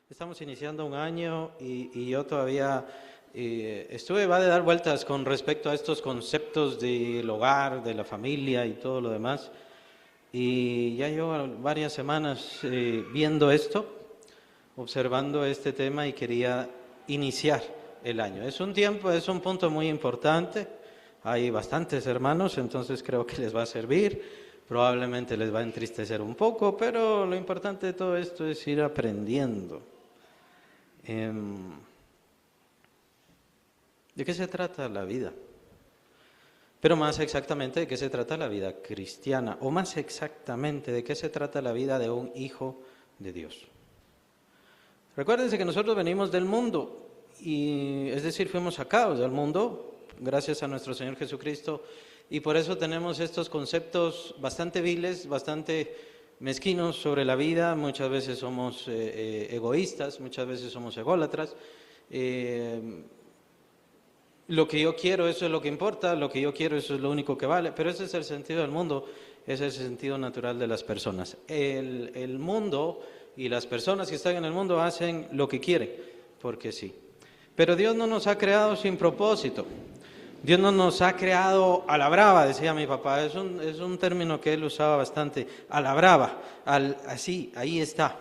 Estamos iniciando un año y yo todavía va de dar vueltas con respecto a estos conceptos del hogar, de la familia y todo lo demás. Y ya llevo varias semanas viendo esto, observando este tema y quería iniciar el año. Es un punto muy importante. Hay bastantes hermanos, entonces creo que les va a servir. Probablemente les va a entristecer un poco, pero lo importante de todo esto es ir aprendiendo. ¿De qué se trata la vida? Pero más exactamente, ¿de qué se trata la vida cristiana? O más exactamente, ¿de qué se trata la vida de un hijo de Dios? Recuérdense que nosotros venimos del mundo, es decir, fuimos sacados del mundo gracias a nuestro Señor Jesucristo, y por eso tenemos estos conceptos bastante viles, bastante mezquinos sobre la vida. Muchas veces somos egoístas, muchas veces somos ególatras. Lo que yo quiero, eso es lo que importa, lo que yo quiero, eso es lo único que vale, pero ese es el sentido del mundo, ese es el sentido natural de las personas. El mundo y las personas que están en el mundo hacen lo que quieren, porque sí. Pero Dios no nos ha creado sin propósito. Dios no nos ha creado a la brava, decía mi papá. Es un término que él usaba bastante, a la brava, así, ahí está.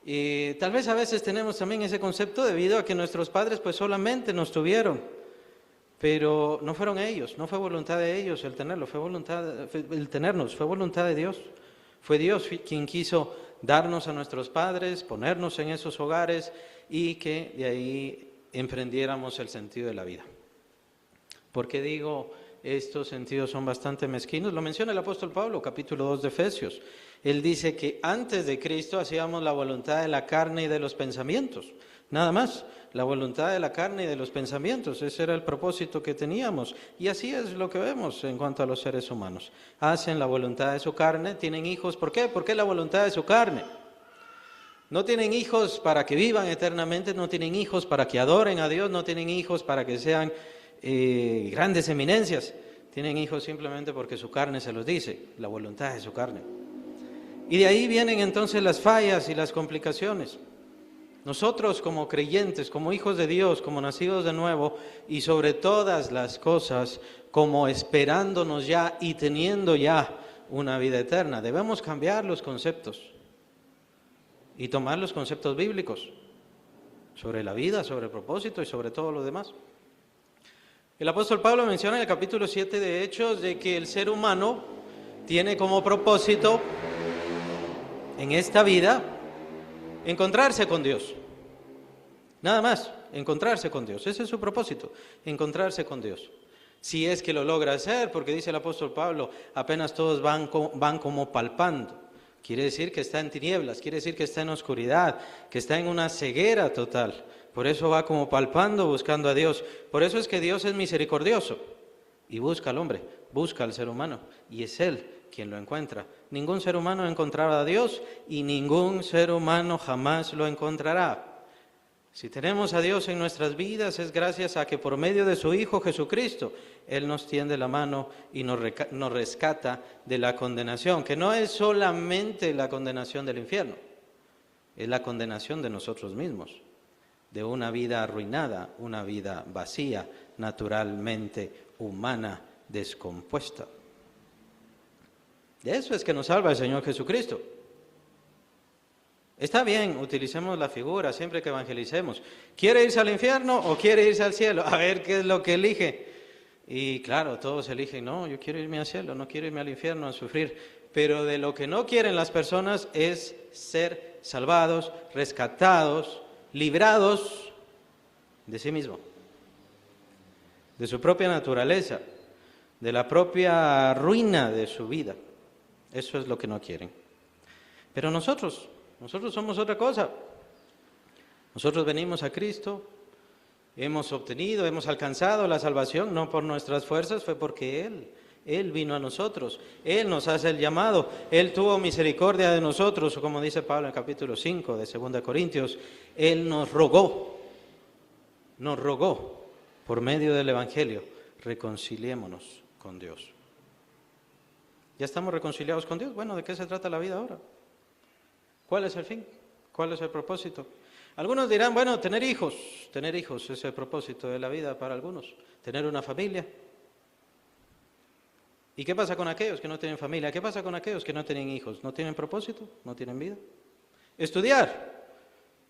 Y tal vez a veces tenemos también ese concepto debido a que nuestros padres pues solamente nos tuvieron, pero no fueron ellos, no fue voluntad de ellos el tenernos, fue voluntad de Dios. Fue Dios quien quiso darnos a nuestros padres, ponernos en esos hogares y que de ahí emprendiéramos el sentido de la vida. ¿Por qué digo estos sentidos son bastante mezquinos? Lo menciona el apóstol Pablo, capítulo 2 de Efesios. Él dice que antes de Cristo hacíamos la voluntad de la carne y de los pensamientos. Nada más, la voluntad de la carne y de los pensamientos. Ese era el propósito que teníamos. Y así es lo que vemos en cuanto a los seres humanos. Hacen la voluntad de su carne, tienen hijos. ¿Por qué? Porque es la voluntad de su carne. No tienen hijos para que vivan eternamente, no tienen hijos para que adoren a Dios, no tienen hijos para que sean grandes eminencias. Tienen hijos simplemente porque su carne se los dice, la voluntad de su carne. Y de ahí vienen entonces las fallas y las complicaciones. Nosotros como creyentes, como hijos de Dios, como nacidos de nuevo y sobre todas las cosas, como esperándonos ya y teniendo ya una vida eterna, debemos cambiar los conceptos y tomar los conceptos bíblicos sobre la vida, sobre el propósito y sobre todo lo demás. El apóstol Pablo menciona en el capítulo 7 de Hechos de que el ser humano tiene como propósito en esta vida encontrarse con Dios. Nada más, encontrarse con Dios. Ese es su propósito, encontrarse con Dios. Si es que lo logra hacer, porque dice el apóstol Pablo, apenas todos van como palpando. Quiere decir que está en tinieblas, quiere decir que está en oscuridad, que está en una ceguera total. Por eso va como palpando, buscando a Dios. Por eso es que Dios es misericordioso y busca al hombre, busca al ser humano, y es Él quien lo encuentra. Ningún ser humano encontrará a Dios y ningún ser humano jamás lo encontrará. Si tenemos a Dios en nuestras vidas es gracias a que por medio de su Hijo Jesucristo, Él nos tiende la mano y nos rescata de la condenación, que no es solamente la condenación del infierno, es la condenación de nosotros mismos, de una vida arruinada, una vida vacía, naturalmente humana, descompuesta. De eso es que nos salva el Señor Jesucristo. Está bien, utilicemos la figura siempre que evangelicemos. ¿Quiere irse al infierno o quiere irse al cielo? A ver qué es lo que elige. Y claro, todos eligen, no, yo quiero irme al cielo, no quiero irme al infierno a sufrir. Pero de lo que no quieren las personas es ser salvados, rescatados, librados de sí mismo, de su propia naturaleza, de la propia ruina de su vida. Eso es lo que no quieren. Pero nosotros somos otra cosa. Nosotros venimos a Cristo, hemos alcanzado la salvación, no por nuestras fuerzas, fue porque Él vino a nosotros, Él nos hace el llamado, Él tuvo misericordia de nosotros, o como dice Pablo en el capítulo 5 de 2 Corintios, Él nos rogó por medio del Evangelio, reconciliémonos con Dios. ¿Ya estamos reconciliados con Dios? Bueno, ¿de qué se trata la vida ahora? ¿Cuál es el fin? ¿Cuál es el propósito? Algunos dirán, bueno, tener hijos es el propósito de la vida para algunos, tener una familia. ¿Y qué pasa con aquellos que no tienen familia? ¿Qué pasa con aquellos que no tienen hijos? ¿No tienen propósito? ¿No tienen vida? Estudiar,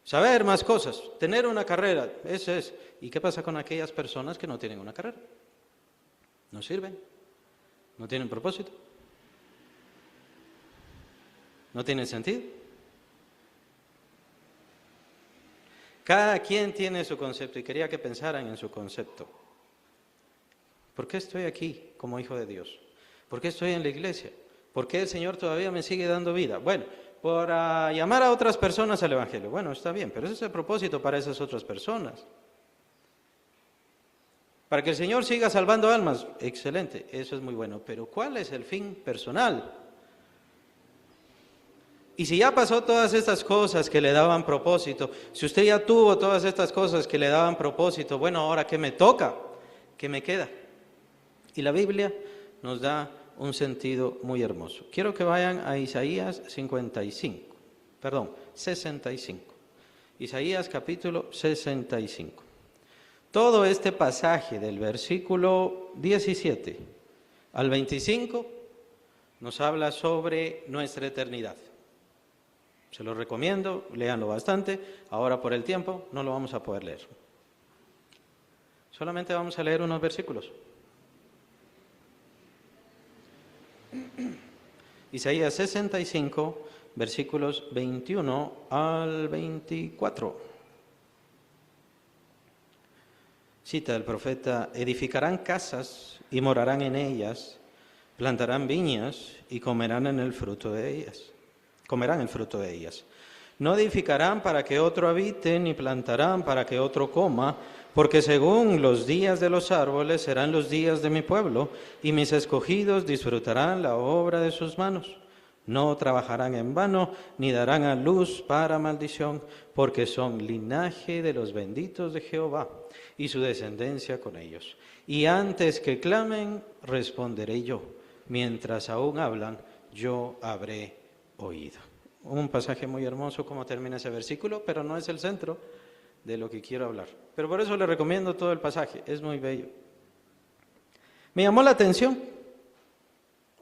saber más cosas, tener una carrera, eso es. ¿Y qué pasa con aquellas personas que no tienen una carrera? No sirven, no tienen propósito, no tienen sentido. Cada quien tiene su concepto y quería que pensaran en su concepto. ¿Por qué estoy aquí como hijo de Dios? ¿Por qué estoy en la iglesia? ¿Por qué el Señor todavía me sigue dando vida? Bueno, para llamar a otras personas al Evangelio. Bueno, está bien, pero ese es el propósito para esas otras personas. Para que el Señor siga salvando almas, excelente, eso es muy bueno. Pero ¿cuál es el fin personal? Y si ya pasó todas estas cosas que le daban propósito, si usted ya tuvo todas estas cosas que le daban propósito, bueno, ahora ¿qué me toca? ¿Qué me queda? Y la Biblia nos da un sentido muy hermoso. Quiero que vayan a Isaías 65. Isaías capítulo 65. Todo este pasaje del versículo 17 al 25 nos habla sobre nuestra eternidad. Se lo recomiendo, léanlo bastante. Ahora por el tiempo no lo vamos a poder leer. Solamente vamos a leer unos versículos. Isaías 65, versículos 21 al 24. Cita el profeta: edificarán casas y morarán en ellas, plantarán viñas y comerán el fruto de ellas. No edificarán para que otro habite, ni plantarán para que otro coma, porque según los días de los árboles serán los días de mi pueblo, y mis escogidos disfrutarán la obra de sus manos. No trabajarán en vano, ni darán a luz para maldición, porque son linaje de los benditos de Jehová, y su descendencia con ellos. Y antes que clamen, responderé yo. Mientras aún hablan, yo habré oído. Un pasaje muy hermoso como termina ese versículo, pero no es el centro de lo que quiero hablar. Pero por eso le recomiendo todo el pasaje, es muy bello. Me llamó la atención.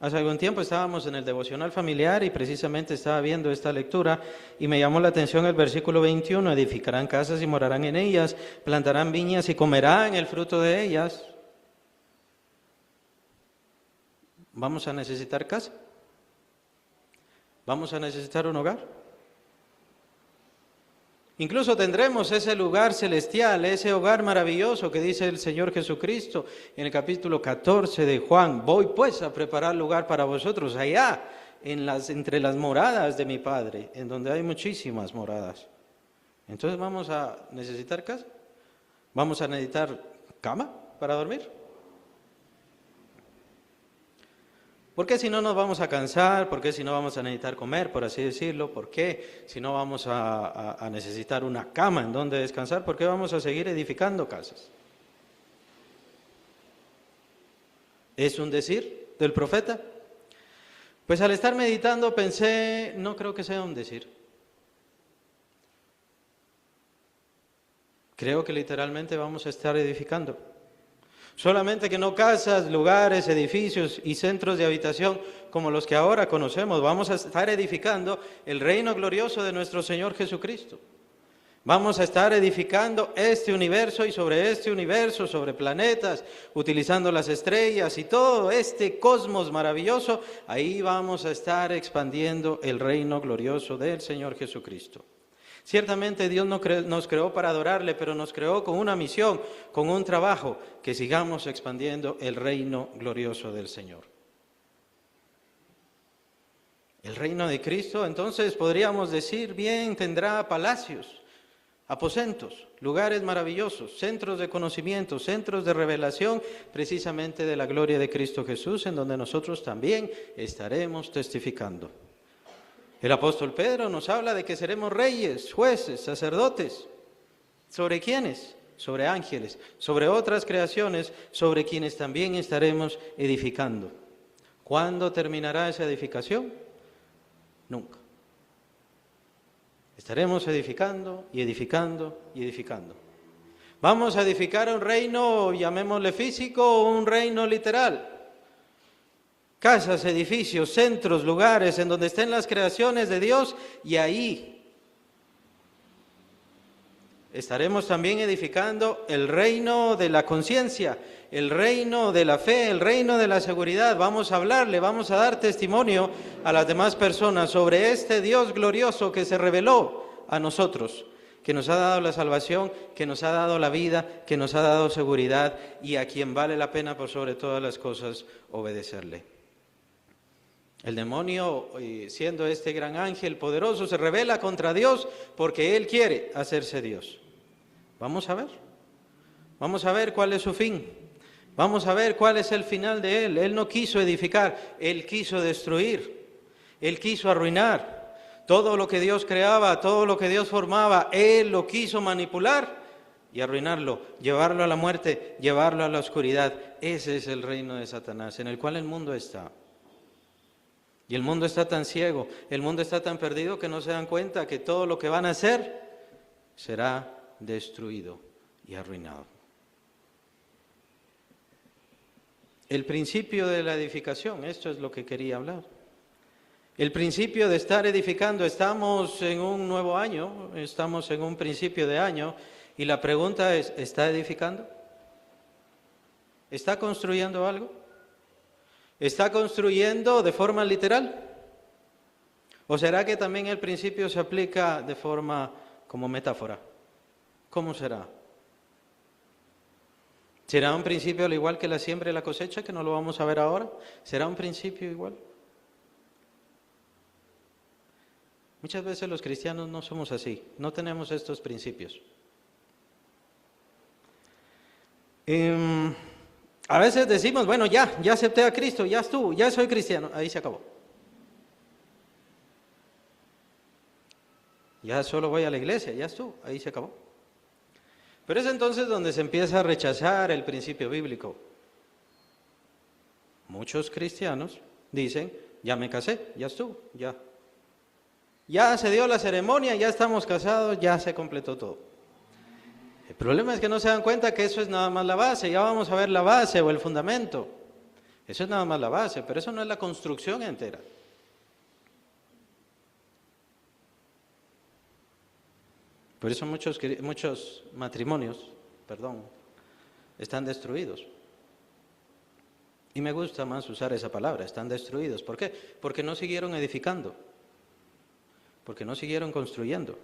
Hace algún tiempo estábamos en el devocional familiar y precisamente estaba viendo esta lectura y me llamó la atención el versículo 21, edificarán casas y morarán en ellas, plantarán viñas y comerán el fruto de ellas. ¿Vamos a necesitar casa? ¿Vamos a necesitar un hogar? Incluso tendremos ese lugar celestial, ese hogar maravilloso que dice el Señor Jesucristo en el capítulo 14 de Juan. Voy pues a preparar lugar para vosotros allá, entre las moradas de mi Padre, en donde hay muchísimas moradas. Entonces, ¿vamos a necesitar casa? ¿Vamos a necesitar cama para dormir? ¿Por qué si no nos vamos a cansar? ¿Por qué si no vamos a necesitar comer, por así decirlo? ¿Por qué si no vamos a necesitar una cama en donde descansar? ¿Por qué vamos a seguir edificando casas? ¿Es un decir del profeta? Pues al estar meditando pensé, no creo que sea un decir. Creo que literalmente vamos a estar edificando. Solamente que no casas, lugares, edificios y centros de habitación como los que ahora conocemos. Vamos a estar edificando el reino glorioso de nuestro Señor Jesucristo. Vamos a estar edificando este universo y sobre este universo, sobre planetas, utilizando las estrellas y todo este cosmos maravilloso. Ahí vamos a estar expandiendo el reino glorioso del Señor Jesucristo. Ciertamente Dios nos creó para adorarle, pero nos creó con una misión, con un trabajo, que sigamos expandiendo el reino glorioso del Señor. El reino de Cristo, entonces podríamos decir, bien, tendrá palacios, aposentos, lugares maravillosos, centros de conocimiento, centros de revelación, precisamente de la gloria de Cristo Jesús, en donde nosotros también estaremos testificando. El apóstol Pedro nos habla de que seremos reyes, jueces, sacerdotes. ¿Sobre quiénes? Sobre ángeles, sobre otras creaciones, sobre quienes también estaremos edificando. ¿Cuándo terminará esa edificación? Nunca. Estaremos edificando y edificando y edificando. Vamos a edificar un reino, llamémosle físico, o un reino literal. Casas, edificios, centros, lugares en donde estén las creaciones de Dios, y ahí estaremos también edificando el reino de la conciencia, el reino de la fe, el reino de la seguridad. Vamos a hablarle, vamos a dar testimonio a las demás personas sobre este Dios glorioso que se reveló a nosotros, que nos ha dado la salvación, que nos ha dado la vida, que nos ha dado seguridad, y a quien vale la pena por sobre todas las cosas obedecerle. El demonio, siendo este gran ángel poderoso, se rebela contra Dios porque él quiere hacerse Dios. Vamos a ver cuál es su fin, vamos a ver cuál es el final de él. Él no quiso edificar, él quiso destruir, él quiso arruinar. Todo lo que Dios creaba, todo lo que Dios formaba, él lo quiso manipular y arruinarlo, llevarlo a la muerte, llevarlo a la oscuridad. Ese es el reino de Satanás, en el cual el mundo está. Y el mundo está tan ciego, el mundo está tan perdido que no se dan cuenta que todo lo que van a hacer será destruido y arruinado. El principio de la edificación, esto es lo que quería hablar. El principio de estar edificando, estamos en un nuevo año, estamos en un principio de año, y la pregunta es, ¿está edificando? ¿Está construyendo algo? ¿Está construyendo de forma literal? ¿O será que también el principio se aplica de forma como metáfora? ¿Cómo será? ¿Será un principio al igual que la siembra y la cosecha, que no lo vamos a ver ahora? ¿Será un principio igual? Muchas veces los cristianos no somos así, no tenemos estos principios. A veces decimos, bueno, ya acepté a Cristo, ya estuvo, ya soy cristiano, ahí se acabó. Ya solo voy a la iglesia, ya estuvo, ahí se acabó. Pero es entonces donde se empieza a rechazar el principio bíblico. Muchos cristianos dicen, ya me casé, ya estuvo, ya. Ya se dio la ceremonia, ya estamos casados, ya se completó todo. El problema es que no se dan cuenta que eso es nada más la base. Ya vamos a ver la base o el fundamento. Eso es nada más la base, pero eso no es la construcción entera. Por eso muchos matrimonios, están destruidos. Y me gusta más usar esa palabra, están destruidos. ¿Por qué? Porque no siguieron edificando, porque no siguieron construyendo.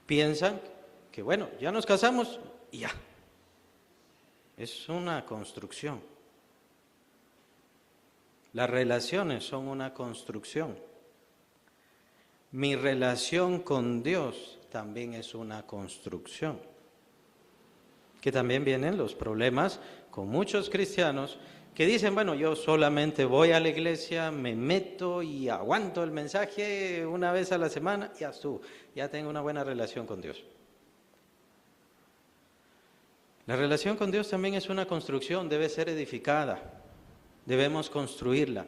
Piensan que bueno, ya nos casamos y ya. Es una construcción. Las relaciones son una construcción. Mi relación con Dios también es una construcción. Que también vienen los problemas con muchos cristianos que dicen, bueno, yo solamente voy a la iglesia, me meto y aguanto el mensaje una vez a la semana, ya estuvo, ya tengo una buena relación con Dios. La relación con Dios también es una construcción, debe ser edificada, debemos construirla.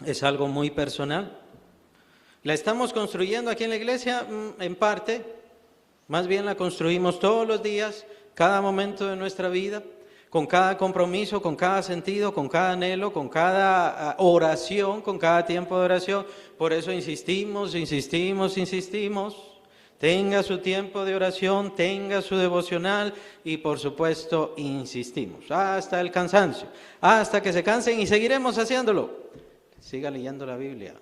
Es algo muy personal. ¿La estamos construyendo aquí en la iglesia? En parte, más bien la construimos todos los días, cada momento de nuestra vida, con cada compromiso, con cada sentido, con cada anhelo, con cada oración, con cada tiempo de oración. Por eso insistimos. Tenga su tiempo de oración, tenga su devocional y por supuesto insistimos hasta el cansancio, hasta que se cansen y seguiremos haciéndolo. Siga leyendo la Biblia.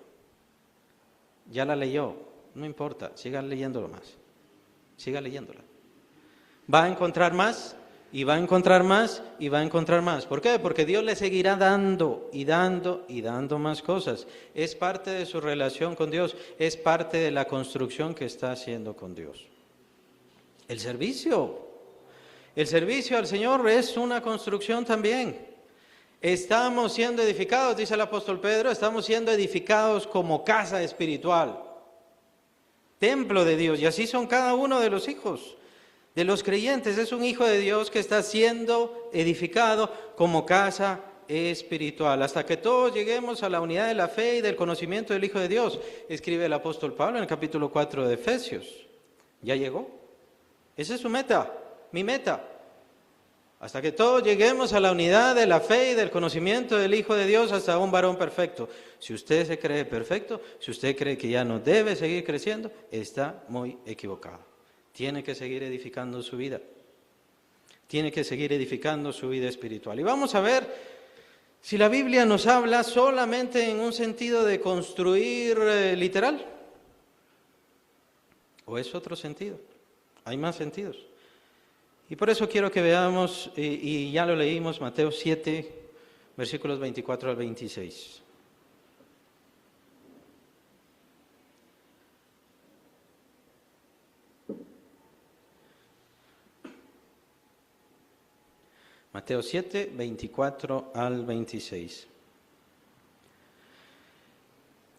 Ya la leyó, no importa, siga leyéndolo más. Siga leyéndola. Va a encontrar más y va a encontrar más y va a encontrar más. ¿Por qué? Porque Dios le seguirá dando y dando y dando más cosas. Es parte de su relación con Dios, es parte de la construcción que está haciendo con Dios. El servicio al Señor es una construcción también. Estamos siendo edificados, dice el apóstol Pedro, estamos siendo edificados como casa espiritual, templo de Dios, y así son cada uno de los hijos. De los creyentes, es un hijo de Dios que está siendo edificado como casa espiritual, hasta que todos lleguemos a la unidad de la fe y del conocimiento del Hijo de Dios, escribe el apóstol Pablo en el capítulo 4 de Efesios. ¿Ya llegó? Esa es su meta, mi meta. Hasta que todos lleguemos a la unidad de la fe y del conocimiento del Hijo de Dios, hasta un varón perfecto. Si usted se cree perfecto, si usted cree que ya no debe seguir creciendo, está muy equivocado. Tiene que seguir edificando su vida. Tiene que seguir edificando su vida espiritual. Y vamos a ver si la Biblia nos habla solamente en un sentido de construir literal, o es otro sentido. Hay más sentidos. Y por eso quiero que veamos, y ya lo leímos, Mateo 7, versículos 24 al 26. Mateo 7, 24 al 26.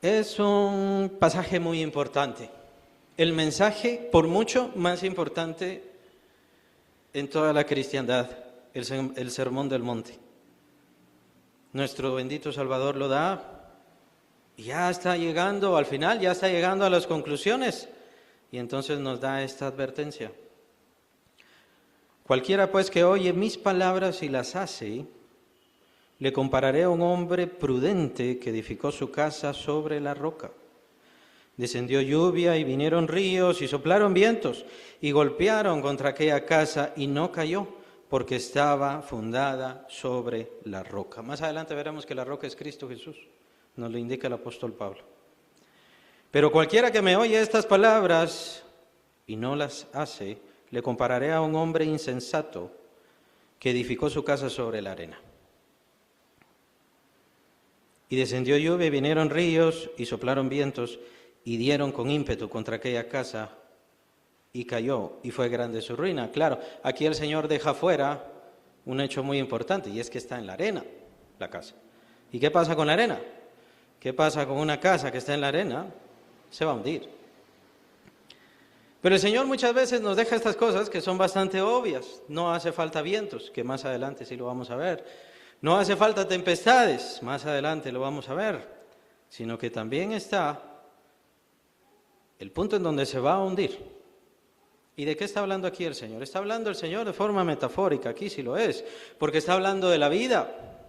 Es un pasaje muy importante. El mensaje, por mucho, más importante en toda la cristiandad, el Sermón del Monte. Nuestro bendito Salvador lo da, y ya está llegando al final, ya está llegando a las conclusiones, y entonces nos da esta advertencia. Cualquiera pues que oye mis palabras y las hace, le compararé a un hombre prudente que edificó su casa sobre la roca. Descendió lluvia y vinieron ríos y soplaron vientos y golpearon contra aquella casa y no cayó porque estaba fundada sobre la roca. Más adelante veremos que la roca es Cristo Jesús, nos lo indica el apóstol Pablo. Pero cualquiera que me oye estas palabras y no las hace, le compararé a un hombre insensato que edificó su casa sobre la arena. Y descendió lluvia y vinieron ríos y soplaron vientos y dieron con ímpetu contra aquella casa y cayó, y fue grande su ruina. Claro, aquí el Señor deja fuera un hecho muy importante, y es que está en la arena la casa. ¿Y qué pasa con la arena? ¿Qué pasa con una casa que está en la arena? Se va a hundir. Pero el Señor muchas veces nos deja estas cosas que son bastante obvias. No hace falta vientos, que más adelante sí lo vamos a ver. No hace falta tempestades, más adelante lo vamos a ver. Sino que también está el punto en donde se va a hundir. ¿Y de qué está hablando aquí el Señor? Está hablando el Señor de forma metafórica, aquí sí lo es, porque está hablando de la vida.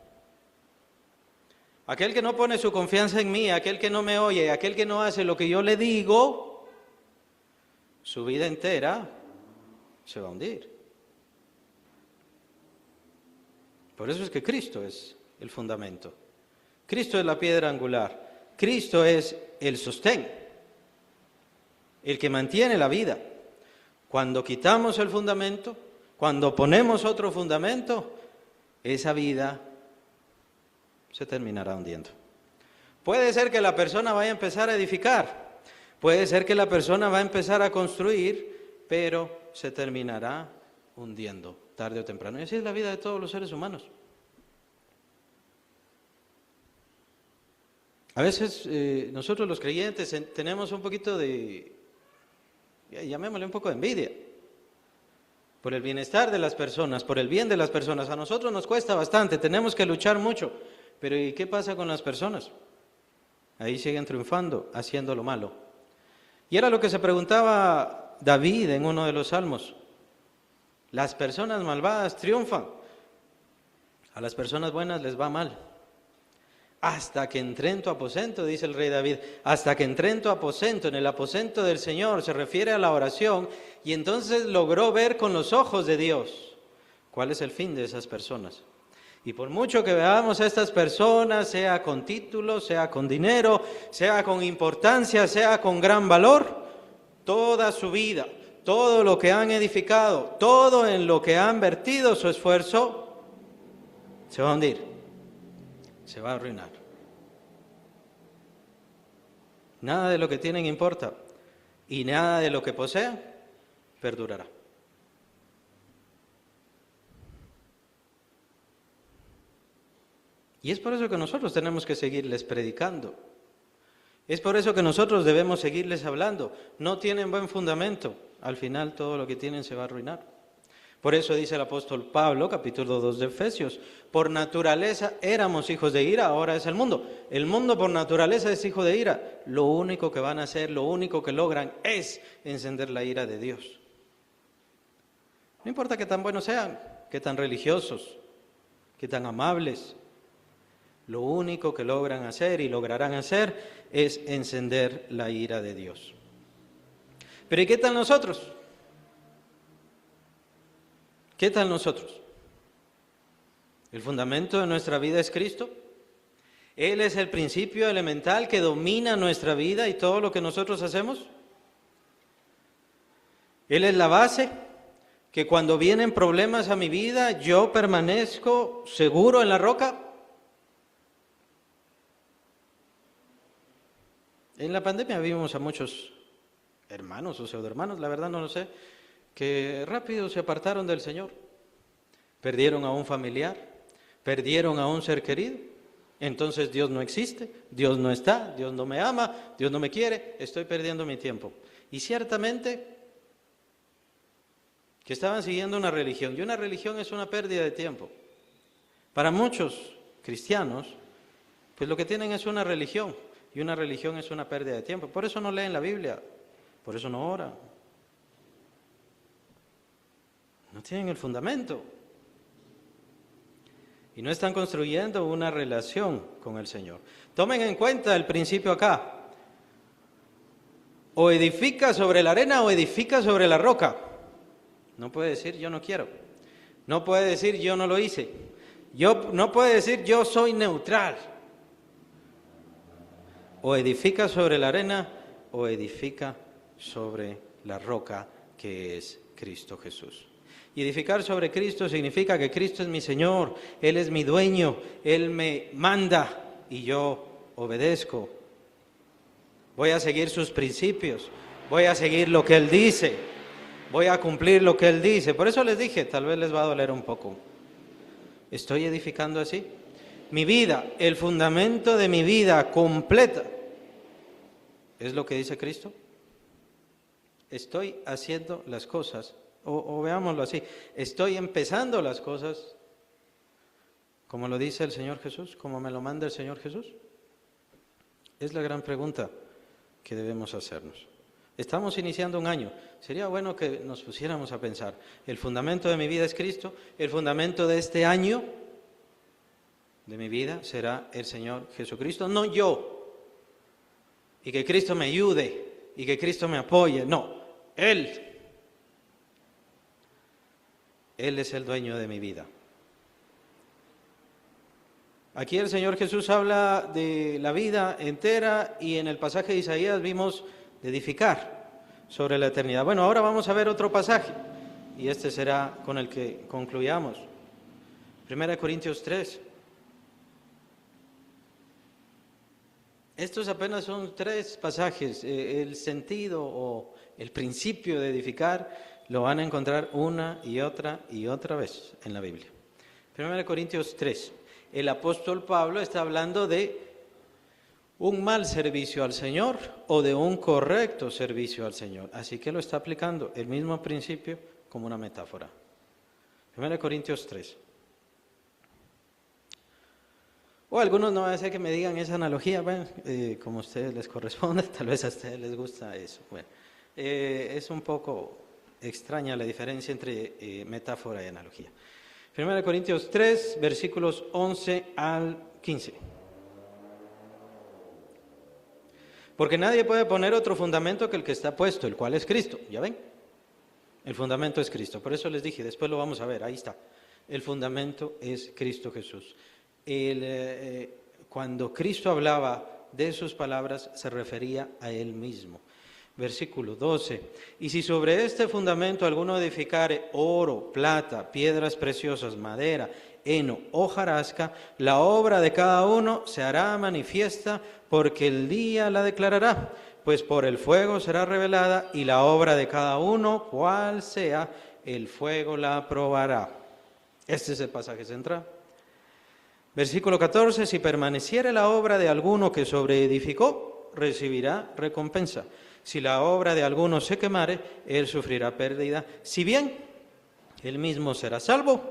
Aquel que no pone su confianza en mí, aquel que no me oye, aquel que no hace lo que yo le digo, su vida entera se va a hundir. Por eso es que Cristo es el fundamento. Cristo es la piedra angular. Cristo es el sostén, el que mantiene la vida. Cuando quitamos el fundamento, cuando ponemos otro fundamento, esa vida se terminará hundiendo. Puede ser que la persona vaya a empezar a edificar, puede ser que la persona va a empezar a construir, pero se terminará hundiendo, tarde o temprano. Y así es la vida de todos los seres humanos. A veces nosotros los creyentes tenemos un poquito de, llamémosle un poco de envidia, por el bienestar de las personas, por el bien de las personas. A nosotros nos cuesta bastante, tenemos que luchar mucho, pero ¿y qué pasa con las personas? Ahí siguen triunfando, haciendo lo malo. Y era lo que se preguntaba David en uno de los salmos. Las personas malvadas triunfan, a las personas buenas les va mal. Hasta que entré en tu aposento, dice el rey David, hasta que entré en tu aposento, en el aposento del Señor, se refiere a la oración, y entonces logró ver con los ojos de Dios cuál es el fin de esas personas. Y por mucho que veamos a estas personas, sea con títulos, sea con dinero, sea con importancia, sea con gran valor, toda su vida, todo lo que han edificado, todo en lo que han vertido su esfuerzo, se va a hundir. Se va a arruinar. Nada de lo que tienen importa, y nada de lo que poseen perdurará. Y es por eso que nosotros tenemos que seguirles predicando. Es por eso que nosotros debemos seguirles hablando. No tienen buen fundamento, al final todo lo que tienen se va a arruinar. Por eso dice el apóstol Pablo, capítulo 2 de Efesios, por naturaleza éramos hijos de ira, ahora es el mundo. El mundo por naturaleza es hijo de ira. Lo único que van a hacer, lo único que logran es encender la ira de Dios. No importa qué tan buenos sean, qué tan religiosos, qué tan amables. Lo único que logran hacer y lograrán hacer es encender la ira de Dios. Pero ¿y qué tal nosotros? ¿Qué tal nosotros? El fundamento de nuestra vida es Cristo. Él es el principio elemental que domina nuestra vida y todo lo que nosotros hacemos. Él es la base que cuando vienen problemas a mi vida yo permanezco seguro en la roca. En la pandemia vimos a muchos hermanos o pseudohermanos, la verdad no lo sé, que rápido se apartaron del Señor. Perdieron a un familiar, perdieron a un ser querido. Entonces Dios no existe, Dios no está, Dios no me ama, Dios no me quiere, estoy perdiendo mi tiempo. Y ciertamente que estaban siguiendo una religión, y una religión es una pérdida de tiempo. Para muchos cristianos, pues lo que tienen es una religión, y una religión es una pérdida de tiempo. Por eso no leen la Biblia, por eso no oran. No tienen el fundamento. Y no están construyendo una relación con el Señor. Tomen en cuenta el principio acá. O edifica sobre la arena o edifica sobre la roca. No puede decir yo no quiero. No puede decir yo no lo hice. No puede decir yo soy neutral. O edifica sobre la arena o edifica sobre la roca que es Cristo Jesús. Y edificar sobre Cristo significa que Cristo es mi Señor, Él es mi dueño, Él me manda y yo obedezco. Voy a seguir sus principios, voy a seguir lo que Él dice, voy a cumplir lo que Él dice. Por eso les dije, tal vez les va a doler un poco. ¿Estoy edificando así? Mi vida, el fundamento de mi vida completa, ¿es lo que dice Cristo? Estoy haciendo las cosas, o veámoslo así, estoy empezando las cosas como lo dice el Señor Jesús, como me lo manda el Señor Jesús. Es la gran pregunta que debemos hacernos. Estamos iniciando un año. Sería bueno que nos pusiéramos a pensar, el fundamento de mi vida es Cristo, el fundamento de este año de mi vida será el Señor Jesucristo, no yo. Y que Cristo me ayude y que Cristo me apoye, no, Él. Él es el dueño de mi vida. Aquí el Señor Jesús habla de la vida entera y en el pasaje de Isaías vimos de edificar sobre la eternidad. Bueno, ahora vamos a ver otro pasaje y este será con el que concluyamos. 1 Corintios 3. Estos apenas son 3 pasajes. El sentido o el principio de edificar lo van a encontrar una y otra vez en la Biblia. 1 Corintios 3. El apóstol Pablo está hablando de un mal servicio al Señor o de un correcto servicio al Señor. Así que lo está aplicando el mismo principio como una metáfora. 1 Corintios 3. O algunos no va a ser que me digan esa analogía, bueno, como a ustedes les corresponde, tal vez a ustedes les gusta eso. Bueno, es un poco extraña la diferencia entre metáfora y analogía. 1 Corintios 3, versículos 11 al 15. Porque nadie puede poner otro fundamento que el que está puesto, el cual es Cristo. ¿Ya ven? El fundamento es Cristo. Por eso les dije, después lo vamos a ver, ahí está. El fundamento es Cristo Jesús. Cuando Cristo hablaba de sus palabras, se refería a Él mismo. Versículo 12. Y si sobre este fundamento alguno edificare oro, plata, piedras preciosas, madera, heno, hojarasca, la obra de cada uno se hará manifiesta, porque el día la declarará, pues por el fuego será revelada, y la obra de cada uno, cual sea, el fuego la probará. Este es el pasaje central. Versículo 14. Si permaneciere la obra de alguno que sobreedificó, recibirá recompensa. Si la obra de alguno se quemare, él sufrirá pérdida, si bien él mismo será salvo,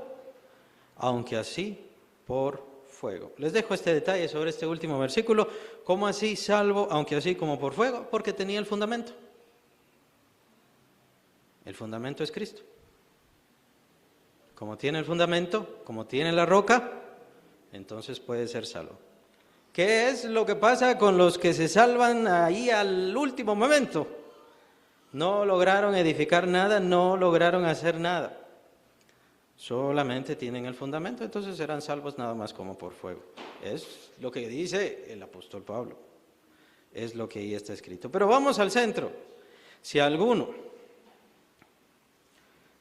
aunque así por fuego. Les dejo este detalle sobre este último versículo. ¿Cómo así salvo, aunque así como por fuego? Porque tenía el fundamento. El fundamento es Cristo. Como tiene el fundamento, como tiene la roca, entonces puede ser salvo. ¿Qué es lo que pasa con los que se salvan ahí al último momento? No lograron edificar nada, no lograron hacer nada. Solamente tienen el fundamento, entonces serán salvos nada más como por fuego. Es lo que dice el apóstol Pablo. Es lo que ahí está escrito. Pero vamos al centro. Si alguno,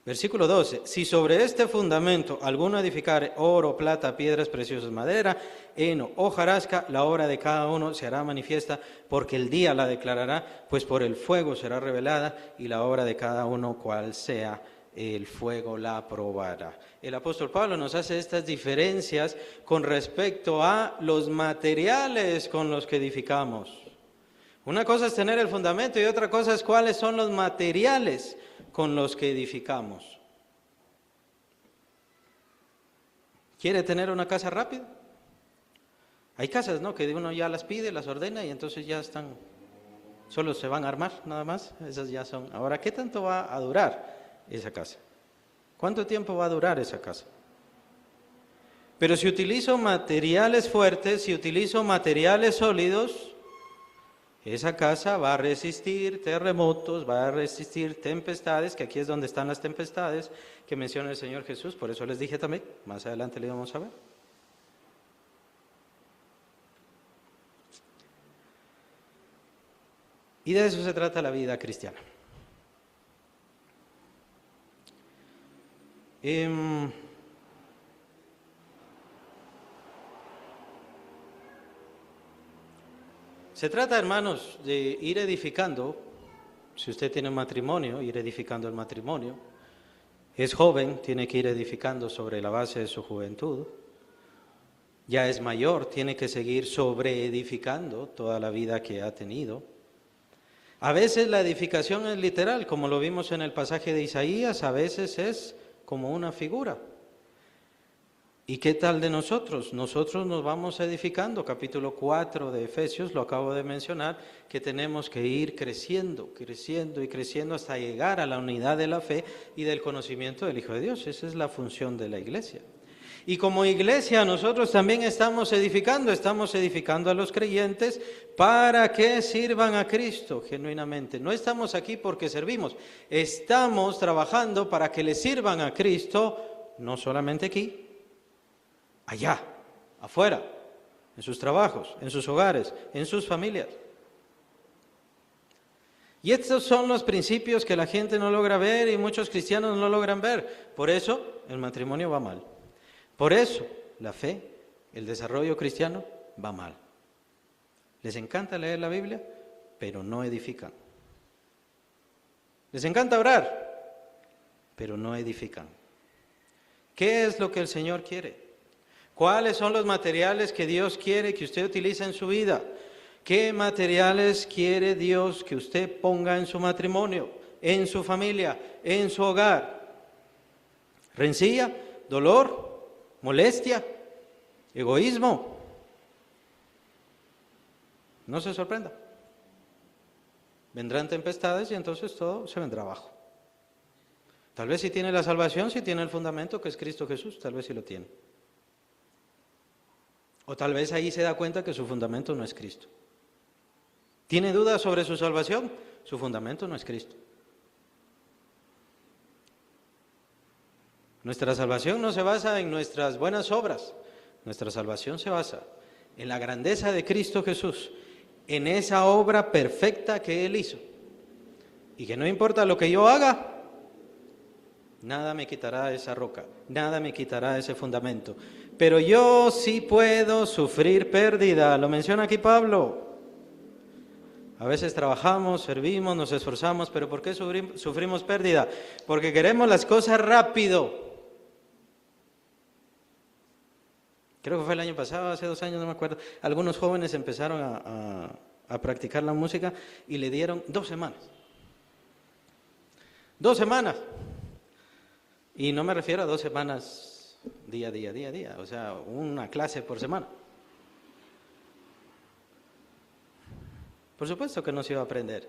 versículo 12, si sobre este fundamento alguno edificare oro, plata, piedras preciosas, madera, heno, hojarasca, la obra de cada uno se hará manifiesta, porque el día la declarará, pues por el fuego será revelada, y la obra de cada uno cual sea, el fuego la probará. El apóstol Pablo nos hace estas diferencias con respecto a los materiales con los que edificamos. Una cosa es tener el fundamento y otra cosa es cuáles son los materiales con los que edificamos. ¿Quiere tener una casa rápida? Hay casas, ¿no?, que uno ya las pide, las ordena y entonces ya están, solo se van a armar nada más. Esas ya son. Ahora, ¿qué tanto va a durar esa casa? ¿Cuánto tiempo va a durar esa casa? Pero si utilizo materiales fuertes, si utilizo materiales sólidos, esa casa va a resistir terremotos, va a resistir tempestades, que aquí es donde están las tempestades que menciona el Señor Jesús. Por eso les dije también, más adelante le vamos a ver. Y de eso se trata la vida cristiana. Se trata, hermanos, de ir edificando. Si usted tiene un matrimonio, ir edificando el matrimonio. Es joven, tiene que ir edificando sobre la base de su juventud. Ya es mayor, tiene que seguir sobreedificando toda la vida que ha tenido. A veces la edificación es literal, como lo vimos en el pasaje de Isaías, a veces es como una figura. ¿Y qué tal de nosotros? Nosotros nos vamos edificando, capítulo 4 de Efesios, lo acabo de mencionar, que tenemos que ir creciendo, creciendo y creciendo hasta llegar a la unidad de la fe y del conocimiento del Hijo de Dios. Esa es la función de la iglesia. Y como iglesia nosotros también estamos edificando a los creyentes para que sirvan a Cristo genuinamente. No estamos aquí porque servimos, estamos trabajando para que le sirvan a Cristo, no solamente aquí, allá, afuera, en sus trabajos, en sus hogares, en sus familias. Y estos son los principios que la gente no logra ver y muchos cristianos no logran ver. Por eso el matrimonio va mal. Por eso la fe, el desarrollo cristiano va mal. Les encanta leer la Biblia, pero no edifican. Les encanta orar, pero no edifican. ¿Qué es lo que el Señor quiere? ¿Cuáles son los materiales que Dios quiere que usted utilice en su vida? ¿Qué materiales quiere Dios que usted ponga en su matrimonio, en su familia, en su hogar? ¿Rencilla? ¿Dolor? ¿Molestia? ¿Egoísmo? No se sorprenda. Vendrán tempestades y entonces todo se vendrá abajo. Tal vez si tiene la salvación, si tiene el fundamento que es Cristo Jesús, tal vez si lo tiene. O tal vez ahí se da cuenta que su fundamento no es Cristo. ¿Tiene dudas sobre su salvación? Su fundamento no es Cristo. Nuestra salvación no se basa en nuestras buenas obras. Nuestra salvación se basa en la grandeza de Cristo Jesús, en esa obra perfecta que Él hizo. Y que no importa lo que yo haga, nada me quitará esa roca, nada me quitará ese fundamento. Pero yo sí puedo sufrir pérdida, lo menciona aquí Pablo. A veces trabajamos, servimos, nos esforzamos, pero ¿por qué sufrimos pérdida? Porque queremos las cosas rápido. Creo que fue el año pasado, hace 2 años, no me acuerdo. Algunos jóvenes empezaron a practicar la música y le dieron 2 semanas. 2 semanas. Y no me refiero a 2 semanas, día, o sea, una clase por semana. Por supuesto que no se iba a aprender.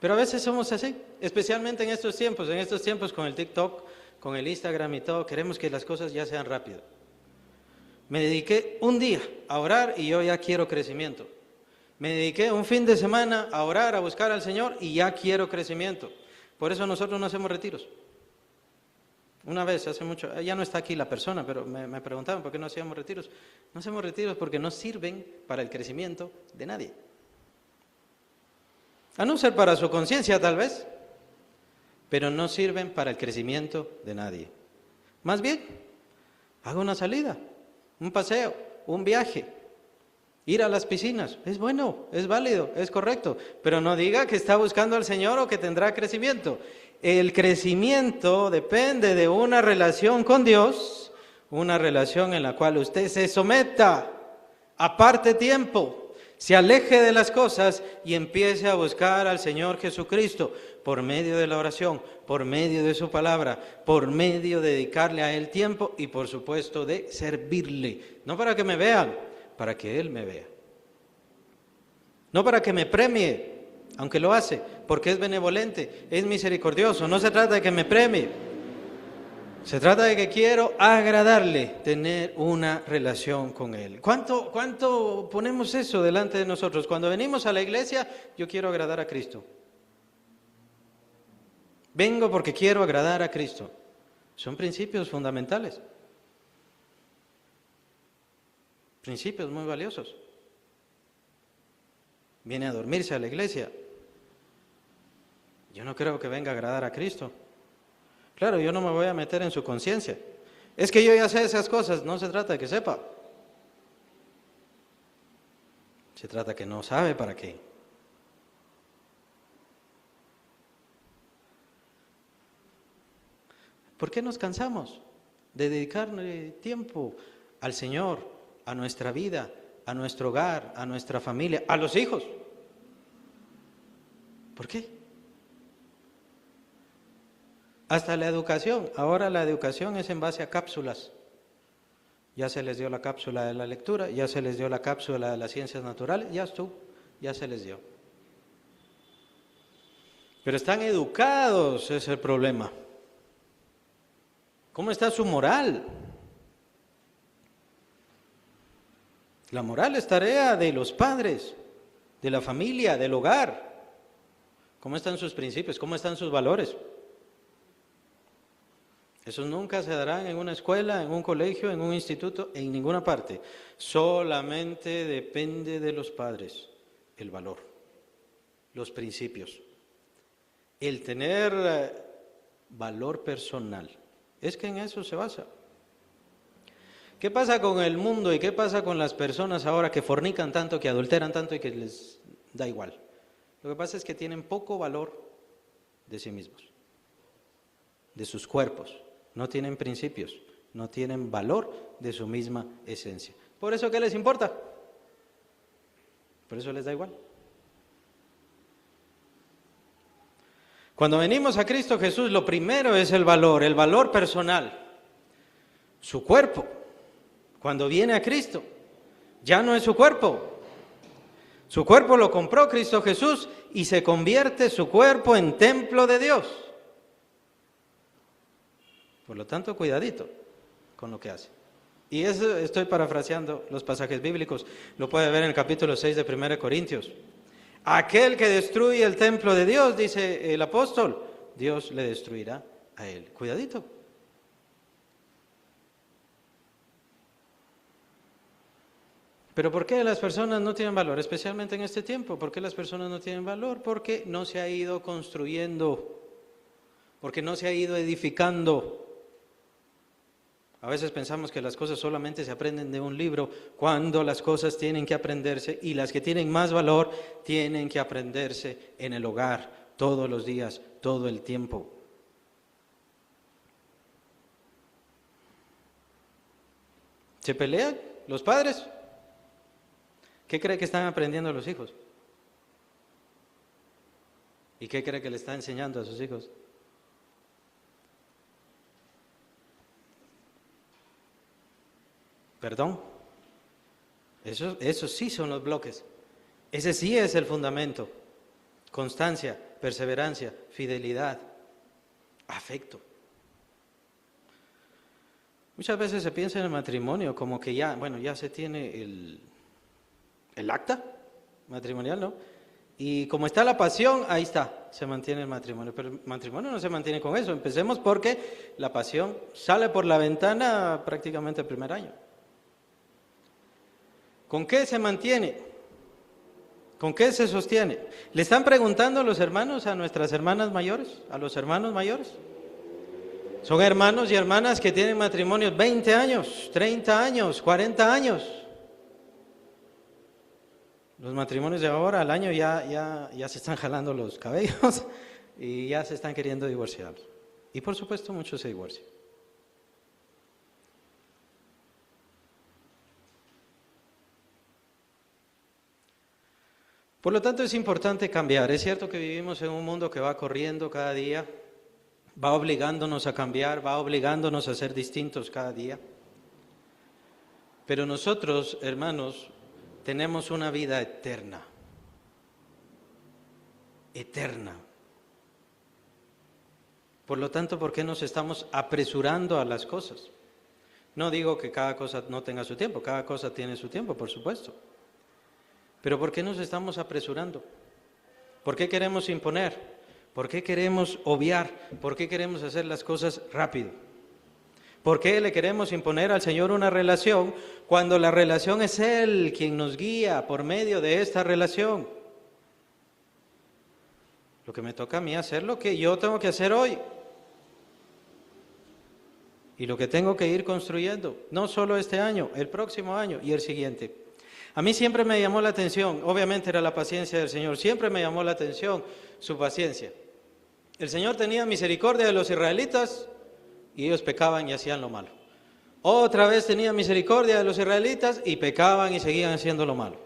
Pero a veces somos así, especialmente en estos tiempos con el TikTok, con el Instagram y todo, queremos que las cosas ya sean rápido. Me dediqué un día a orar y yo ya quiero crecimiento. Me dediqué un fin de semana a orar, a buscar al Señor y ya quiero crecimiento. Por eso nosotros no hacemos retiros. Una vez, hace mucho, ya no está aquí la persona, pero me preguntaban por qué no hacíamos retiros. No hacemos retiros porque no sirven para el crecimiento de nadie. A no ser para su conciencia tal vez, pero no sirven para el crecimiento de nadie. Más bien, haga una salida, un paseo, un viaje, ir a las piscinas. Es bueno, es válido, es correcto, pero no diga que está buscando al Señor o que tendrá crecimiento. El crecimiento depende de una relación con Dios, una relación en la cual usted se someta, aparte tiempo, se aleje de las cosas y empiece a buscar al Señor Jesucristo por medio de la oración, por medio de su palabra, por medio de dedicarle a Él tiempo y por supuesto de servirle. No para que me vean, para que Él me vea. No para que me premie, aunque lo hace, porque es benevolente, es misericordioso. No se trata de que me premie. Se trata de que quiero agradarle, tener una relación con Él. ¿Cuánto ponemos eso delante de nosotros? Cuando venimos a la iglesia, yo quiero agradar a Cristo. Vengo porque quiero agradar a Cristo. Son principios fundamentales. Principios muy valiosos. Viene a dormirse a la iglesia. Yo no creo que venga a agradar a Cristo. Claro, yo no me voy a meter en su conciencia. Es que yo ya sé esas cosas. No se trata de que sepa. Se trata que no sabe para qué. ¿Por qué nos cansamos de dedicarle tiempo al Señor, a nuestra vida, a nuestro hogar, a nuestra familia, a los hijos? ¿Por qué? Hasta la educación. Ahora la educación es en base a cápsulas. Ya se les dio la cápsula de la lectura, ya se les dio la cápsula de las ciencias naturales, ya se les dio. Pero están educados, ese es el problema. ¿Cómo está su moral? La moral es tarea de los padres, de la familia, del hogar. ¿Cómo están sus principios? ¿Cómo están sus valores? Esos nunca se darán en una escuela, en un colegio, en un instituto, en ninguna parte. Solamente depende de los padres el valor, los principios. El tener valor personal. Es que en eso se basa. ¿Qué pasa con el mundo y qué pasa con las personas ahora que fornican tanto, que adulteran tanto y que les da igual? Lo que pasa es que tienen poco valor de sí mismos, de sus cuerpos. No tienen principios, no tienen valor de su misma esencia. ¿Por eso qué les importa? Por eso les da igual. Cuando venimos a Cristo Jesús, lo primero es el valor personal, su cuerpo. Cuando viene a Cristo, ya no es su cuerpo. Su cuerpo lo compró Cristo Jesús y se convierte su cuerpo en templo de Dios. Por lo tanto, cuidadito con lo que hace. Y eso estoy parafraseando los pasajes bíblicos. Lo puede ver en el capítulo 6 de 1 Corintios. Aquel que destruye el templo de Dios, dice el apóstol, Dios le destruirá a él. Cuidadito. Pero ¿por qué las personas no tienen valor? Especialmente en este tiempo. ¿Por qué las personas no tienen valor? Porque no se ha ido construyendo, porque no se ha ido edificando. A veces pensamos que las cosas solamente se aprenden de un libro, cuando las cosas tienen que aprenderse y las que tienen más valor tienen que aprenderse en el hogar, todos los días, todo el tiempo. ¿Se pelean los padres? ¿Qué cree que están aprendiendo los hijos? ¿Y qué cree que le está enseñando a sus hijos? Perdón. Esos sí son los bloques. Ese sí es el fundamento. Constancia, perseverancia, fidelidad, afecto. Muchas veces se piensa en el matrimonio como que ya, bueno, ya se tiene el acta matrimonial, ¿no? Y como está la pasión, ahí está, se mantiene el matrimonio. Pero el matrimonio no se mantiene con eso. Empecemos porque la pasión sale por la ventana prácticamente el primer año. ¿Con qué se mantiene? ¿Con qué se sostiene? ¿Le están preguntando a los hermanos, a nuestras hermanas mayores, a los hermanos mayores? Son hermanos y hermanas que tienen matrimonios 20 años, 30 años, 40 años. Los matrimonios de ahora al año ya se están jalando los cabellos y ya se están queriendo divorciar. Y por supuesto muchos se divorcian. Por lo tanto es importante cambiar. Es cierto que vivimos en un mundo que va corriendo cada día, va obligándonos a cambiar, va obligándonos a ser distintos cada día. Pero nosotros, hermanos, tenemos una vida eterna. Eterna. Por lo tanto, ¿por qué nos estamos apresurando a las cosas? No digo que cada cosa no tenga su tiempo, cada cosa tiene su tiempo, por supuesto. Pero ¿por qué nos estamos apresurando? ¿Por qué queremos imponer? ¿Por qué queremos obviar? ¿Por qué queremos hacer las cosas rápido? ¿Por qué le queremos imponer al Señor una relación cuando la relación es Él quien nos guía por medio de esta relación? Lo que me toca a mí hacer lo que yo tengo que hacer hoy. Y lo que tengo que ir construyendo, no solo este año, el próximo año y el siguiente. A mí siempre me llamó la atención, obviamente era la paciencia del Señor, siempre me llamó la atención su paciencia. El Señor tenía misericordia de los israelitas y ellos pecaban y hacían lo malo. Otra vez tenía misericordia de los israelitas y pecaban y seguían haciendo lo malo.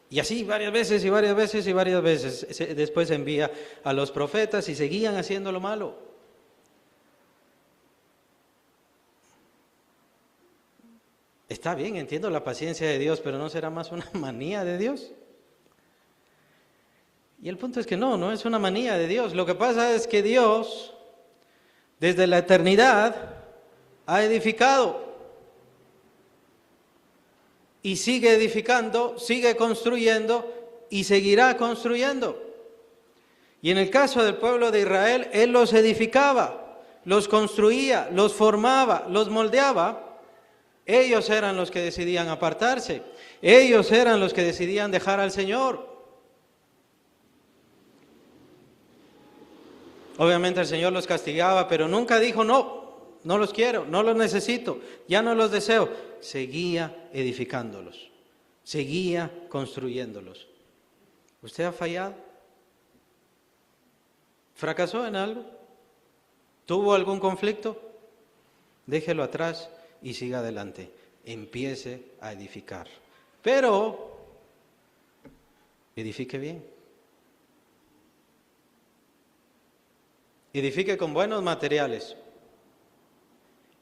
Y así varias veces y varias veces y varias veces. Después envía a los profetas y seguían haciendo lo malo. Está bien, entiendo la paciencia de Dios, pero ¿no será más una manía de Dios? Y el punto es que no es una manía de Dios. Lo que pasa es que Dios, desde la eternidad, ha edificado. Y sigue edificando, sigue construyendo y seguirá construyendo. Y en el caso del pueblo de Israel, Él los edificaba, los construía, los formaba, los moldeaba. Ellos eran los que decidían apartarse. Ellos eran los que decidían dejar al Señor. Obviamente el Señor los castigaba, pero nunca dijo, no los quiero, no los necesito, ya no los deseo. Seguía edificándolos, seguía construyéndolos. ¿Usted ha fallado? ¿Fracasó en algo? ¿Tuvo algún conflicto? Déjelo atrás y siga adelante. Empiece a edificar. Pero edifique bien. Edifique con buenos materiales.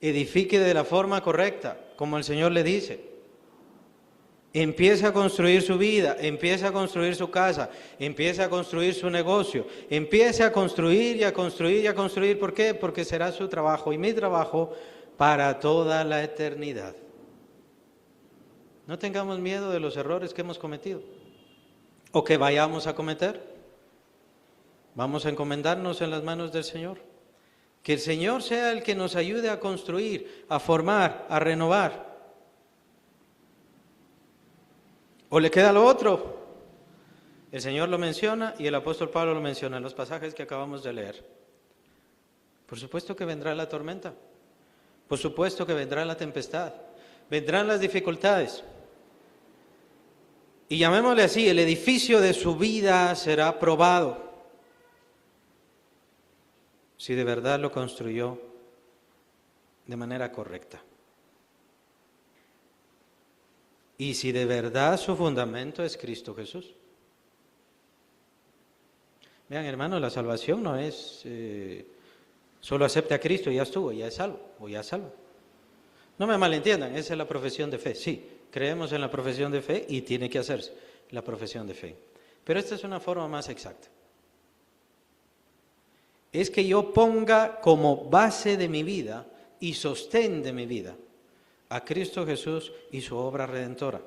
Edifique de la forma correcta, como el Señor le dice. Empiece a construir su vida, empiece a construir su casa, empiece a construir su negocio, empiece a construir y a construir y a construir. ¿Por qué? Porque será su trabajo y mi trabajo para toda la eternidad. No tengamos miedo de los errores que hemos cometido o que vayamos a cometer. Vamos a encomendarnos en las manos del Señor. Que el Señor sea el que nos ayude a construir, a formar, a renovar. ¿O le queda lo otro? El Señor lo menciona y el apóstol Pablo lo menciona en los pasajes que acabamos de leer. Por supuesto que vendrá la tormenta. Por supuesto que vendrá la tempestad, vendrán las dificultades. Y llamémosle así, el edificio de su vida será probado. Si de verdad lo construyó de manera correcta. Y si de verdad su fundamento es Cristo Jesús. Vean, hermanos, la salvación no es... solo acepte a Cristo y ya estuvo, ya es salvo o ya es salvo. No me malentiendan, esa es la profesión de fe. Sí, creemos en la profesión de fe y tiene que hacerse la profesión de fe. Pero esta es una forma más exacta. Es que yo ponga como base de mi vida y sostén de mi vida a Cristo Jesús y su obra redentora.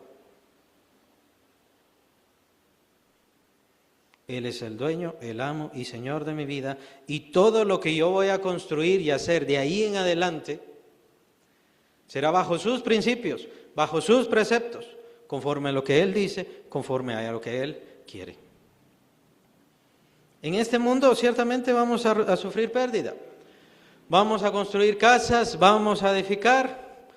Él es el dueño, el amo y Señor de mi vida, y todo lo que yo voy a construir y hacer de ahí en adelante será bajo sus principios, bajo sus preceptos, conforme a lo que Él dice, conforme a lo que Él quiere. En este mundo ciertamente vamos a sufrir pérdida. Vamos a construir casas, vamos a edificar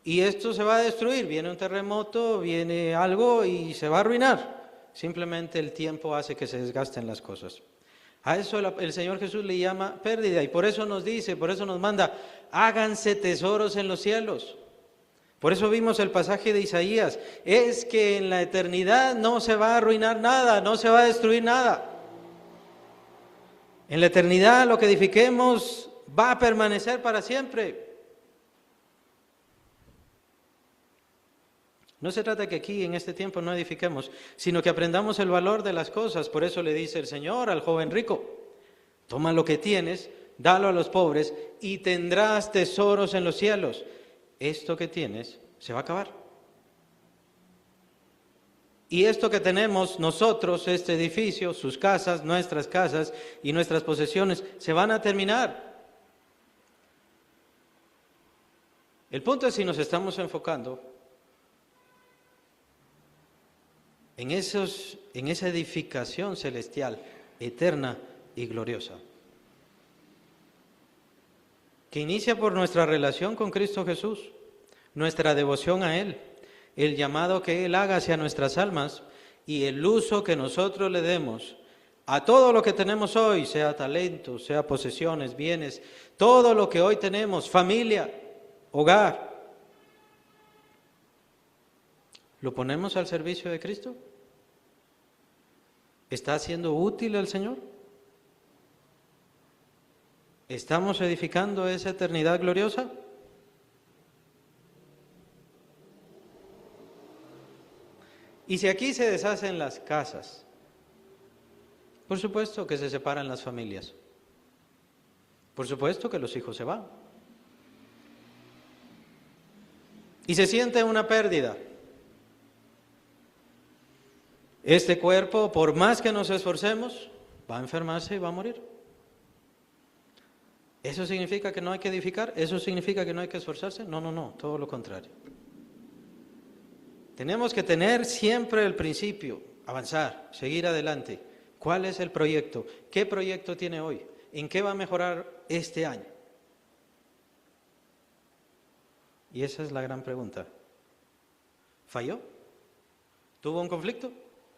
y esto se va a destruir. Viene un terremoto, viene algo y se va a arruinar. Simplemente el tiempo hace que se desgasten las cosas. A eso el Señor Jesús le llama pérdida y por eso nos dice, por eso nos manda, háganse tesoros en los cielos. Por eso vimos el pasaje de Isaías, es que en la eternidad no se va a arruinar nada, no se va a destruir nada. En la eternidad lo que edifiquemos va a permanecer para siempre. No se trata que aquí en este tiempo no edifiquemos, sino que aprendamos el valor de las cosas. Por eso le dice el Señor al joven rico, toma lo que tienes, dalo a los pobres y tendrás tesoros en los cielos. Esto que tienes se va a acabar. Y esto que tenemos nosotros, este edificio, sus casas, nuestras casas y nuestras posesiones, se van a terminar. El punto es si nos estamos enfocando en esa edificación celestial, eterna y gloriosa, que inicia por nuestra relación con Cristo Jesús, nuestra devoción a Él, el llamado que Él haga hacia nuestras almas y el uso que nosotros le demos a todo lo que tenemos hoy, sea talento, sea posesiones, bienes, todo lo que hoy tenemos, familia, hogar. ¿Lo ponemos al servicio de Cristo? ¿Está siendo útil al Señor? ¿Estamos edificando esa eternidad gloriosa? Y si aquí se deshacen las casas, por supuesto que se separan las familias. Por supuesto que los hijos se van. Y se siente una pérdida. Este cuerpo, por más que nos esforcemos, va a enfermarse y va a morir. ¿Eso significa que no hay que edificar? ¿Eso significa que no hay que esforzarse? No, todo lo contrario. Tenemos que tener siempre el principio, avanzar, seguir adelante. ¿Cuál es el proyecto? ¿Qué proyecto tiene hoy? ¿En qué va a mejorar este año? Y esa es la gran pregunta. ¿Falló? ¿Tuvo un conflicto?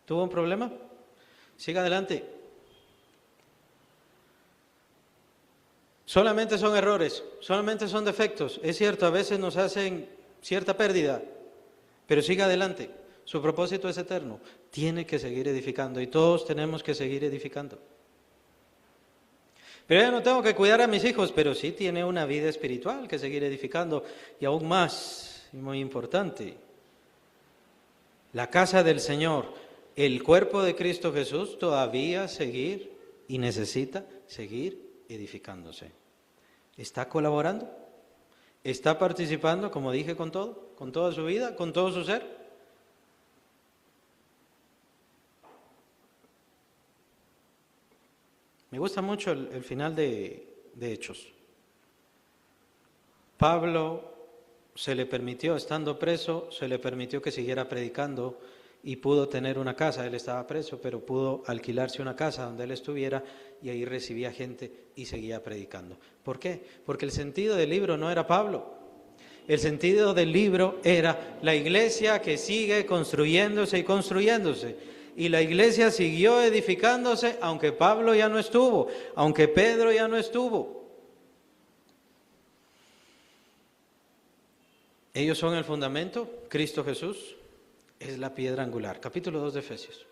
¿Tuvo un problema? Siga adelante. Solamente son errores, solamente son defectos. Es cierto, a veces nos hacen cierta pérdida, pero siga adelante. Su propósito es eterno. Tiene que seguir edificando y todos tenemos que seguir edificando. Pero ya no tengo que cuidar a mis hijos, pero sí tiene una vida espiritual que seguir edificando y aún más, y muy importante, la casa del Señor, el cuerpo de Cristo Jesús todavía seguir y necesita seguir edificándose. ¿Está colaborando? ¿Está participando, como dije, con todo? ¿Con toda su vida? ¿Con todo su ser? Me gusta mucho el final de Hechos. Pablo se le permitió, estando preso, se le permitió que siguiera predicando y pudo tener una casa. Él estaba preso, pero pudo alquilarse una casa donde él estuviera y ahí recibía gente y seguía predicando. ¿Por qué? Porque el sentido del libro no era Pablo. El sentido del libro era la iglesia que sigue construyéndose y construyéndose. Y la iglesia siguió edificándose aunque Pablo ya no estuvo, aunque Pedro ya no estuvo. Ellos son el fundamento, Cristo Jesús es la piedra angular. Capítulo 2 de Efesios.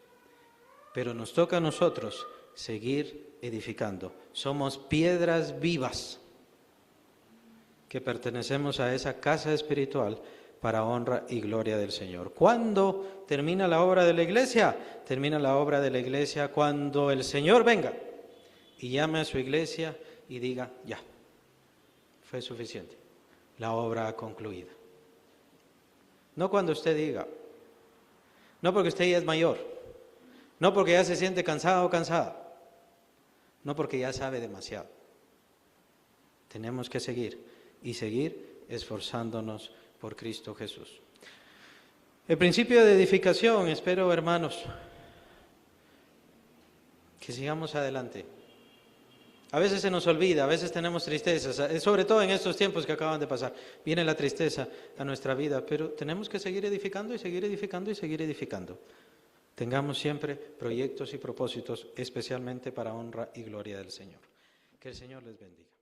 Pero nos toca a nosotros seguir edificando. Somos piedras vivas que pertenecemos a esa casa espiritual para honra y gloria del Señor. ¿Cuándo termina la obra de la iglesia? Termina la obra de la iglesia cuando el Señor venga y llame a su iglesia y diga, ya, fue suficiente, la obra ha concluido. No cuando usted diga, no porque usted ya es mayor, no porque ya se siente cansado o cansada, no porque ya sabe demasiado. Tenemos que seguir y seguir esforzándonos por Cristo Jesús. El principio de edificación, espero, hermanos, que sigamos adelante. A veces se nos olvida, a veces tenemos tristezas, sobre todo en estos tiempos que acaban de pasar. Viene la tristeza a nuestra vida, pero tenemos que seguir edificando y seguir edificando y seguir edificando. Tengamos siempre proyectos y propósitos, especialmente para honra y gloria del Señor. Que el Señor les bendiga.